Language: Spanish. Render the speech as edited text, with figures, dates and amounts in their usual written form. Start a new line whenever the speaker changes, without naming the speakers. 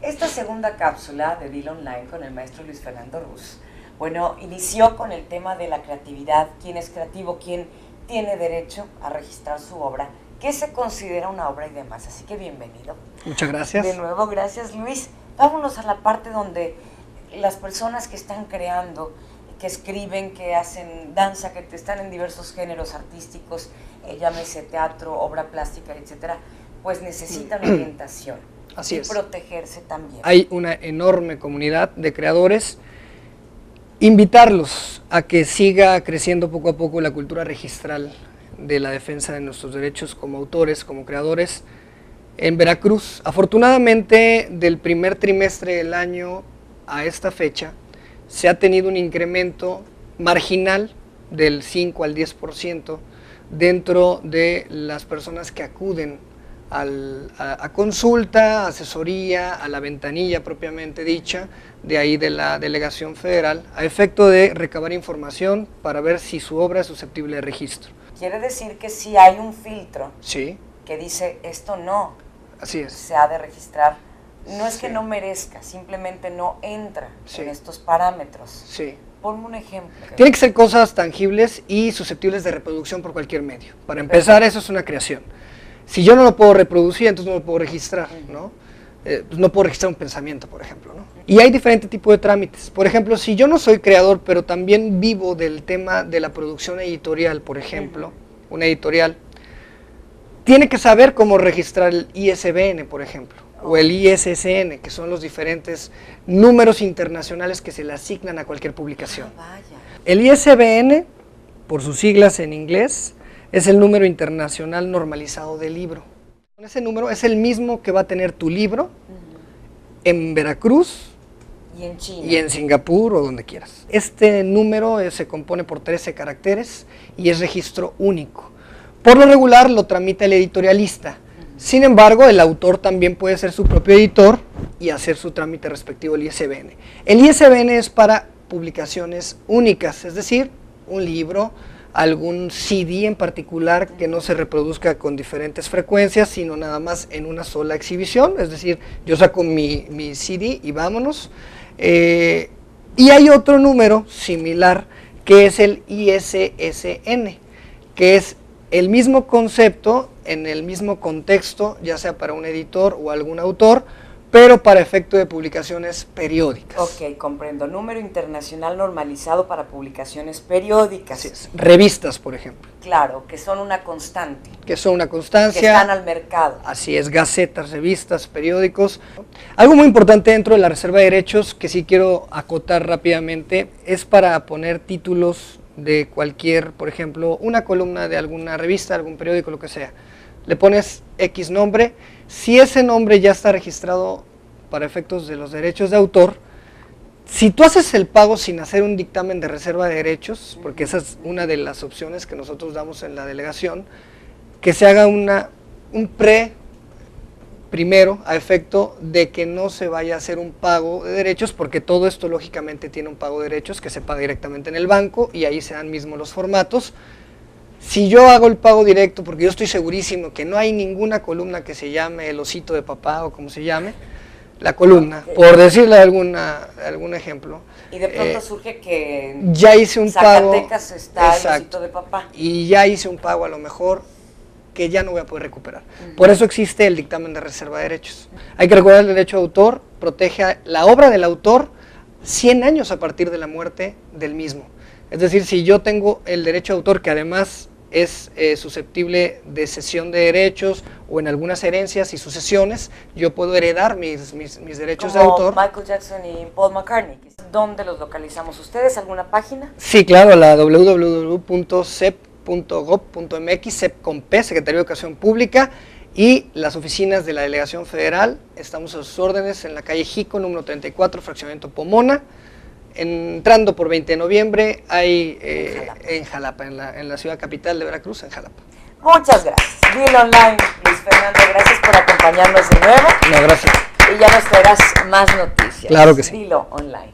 Esta segunda cápsula de Dilo Online con el maestro Luis Fernando Ruz, bueno, inició con el tema de la creatividad, quién es creativo, quién tiene derecho a registrar su obra, qué se considera una obra y demás, así que bienvenido.
Muchas gracias.
De nuevo, gracias Luis. Vámonos a la parte donde las personas que están creando, que escriben, que hacen danza, que están en diversos géneros artísticos, llámese teatro, obra plástica, etcétera, pues necesitan orientación.
Así es.
Y protegerse también.
Hay una enorme comunidad de creadores. Invitarlos a que siga creciendo poco a poco la cultura registral de la defensa de nuestros derechos como autores, como creadores. En Veracruz, afortunadamente, del primer trimestre del año a esta fecha, se ha tenido un incremento marginal del 5 al 10% dentro de las personas que acuden a consulta, asesoría, a la ventanilla propiamente dicha, de ahí de la Delegación Federal, a efecto de recabar información para ver si su obra es susceptible de registro.
Quiere decir que si hay un filtro
Sí.
que dice esto no
Así es.
se ha de registrar, no es
Sí.
que no merezca, simplemente no entra
Sí.
en estos parámetros.
Sí.
Ponme un ejemplo.
Tienen que ser cosas tangibles y susceptibles de reproducción por cualquier medio. Para empezar, eso es una creación. Si yo no lo puedo reproducir, entonces no lo puedo registrar, ¿no? Pues no puedo registrar un pensamiento, por ejemplo, ¿no? Y hay diferentes tipos de trámites. Por ejemplo, si yo no soy creador, pero también vivo del tema de la producción editorial, por ejemplo, una editorial, tiene que saber cómo registrar el ISBN, por ejemplo, o el ISSN, que son los diferentes números internacionales que se le asignan a cualquier publicación.
Vaya.
El ISBN, por sus siglas en inglés, es el número internacional normalizado del libro. Ese número es el mismo que va a tener tu libro en Veracruz
Y en China.
y en Singapur o donde quieras. Este número se compone por 13 caracteres y es registro único. Por lo regular lo tramita el editorialista. Sin embargo, el autor también puede ser su propio editor y hacer su trámite respectivo al ISBN. El ISBN es para publicaciones únicas, es decir, un libro, algún CD en particular que no se reproduzca con diferentes frecuencias, sino nada más en una sola exhibición, es decir, yo saco mi CD y vámonos. Y hay otro número similar que es el ISSN, que es el mismo concepto en el mismo contexto, ya sea para un editor o algún autor, pero para efecto de publicaciones periódicas.
Ok, comprendo. Número internacional normalizado para publicaciones periódicas.
Así es. Revistas, por ejemplo.
Claro, que son una constante.
Que son una constancia.
Que están al mercado.
Así es, gacetas, revistas, periódicos. Algo muy importante dentro de la reserva de derechos, que sí quiero acotar rápidamente, es para poner títulos de cualquier, por ejemplo, una columna de alguna revista, algún periódico, lo que sea. Le pones X nombre. Si ese nombre ya está registrado para efectos de los derechos de autor, si tú haces el pago sin hacer un dictamen de reserva de derechos, porque esa es una de las opciones que nosotros damos en la delegación, que se haga un primero a efecto de que no se vaya a hacer un pago de derechos, porque todo esto lógicamente tiene un pago de derechos que se paga directamente en el banco y ahí se dan mismo los formatos. Si yo hago el pago directo, porque yo estoy segurísimo que no hay ninguna columna que se llame El Osito de Papá o como se llame, la columna, por decirle algún ejemplo.
Y de pronto surge que
ya hice un pago,
Zacatecas está
exacto,
El Osito de Papá.
Y ya hice un pago a lo mejor que ya no voy a poder recuperar. Por eso existe el dictamen de reserva de derechos. Hay que recordar el derecho de autor, protege la obra del autor 100 años a partir de la muerte del mismo. Es decir, si yo tengo el derecho de autor, que además es susceptible de cesión de derechos o en algunas herencias y sucesiones, yo puedo heredar mis derechos de autor.
Como Michael Jackson y Paul McCartney. ¿Dónde los localizamos ustedes? ¿Alguna página?
Sí, claro, la www.cep.gov.mx, CEP con P, Secretaría de Educación Pública, y las oficinas de la Delegación Federal. Estamos a sus órdenes en la calle Jico, número 34, fraccionamiento Pomona. Entrando por 20 de noviembre, hay en Jalapa, en la ciudad capital de Veracruz, en Jalapa.
Muchas gracias. Dilo Online, Luis Fernando, gracias por acompañarnos de nuevo.
No, gracias.
Y ya nos traerás más noticias.
Claro que sí.
Dilo Online.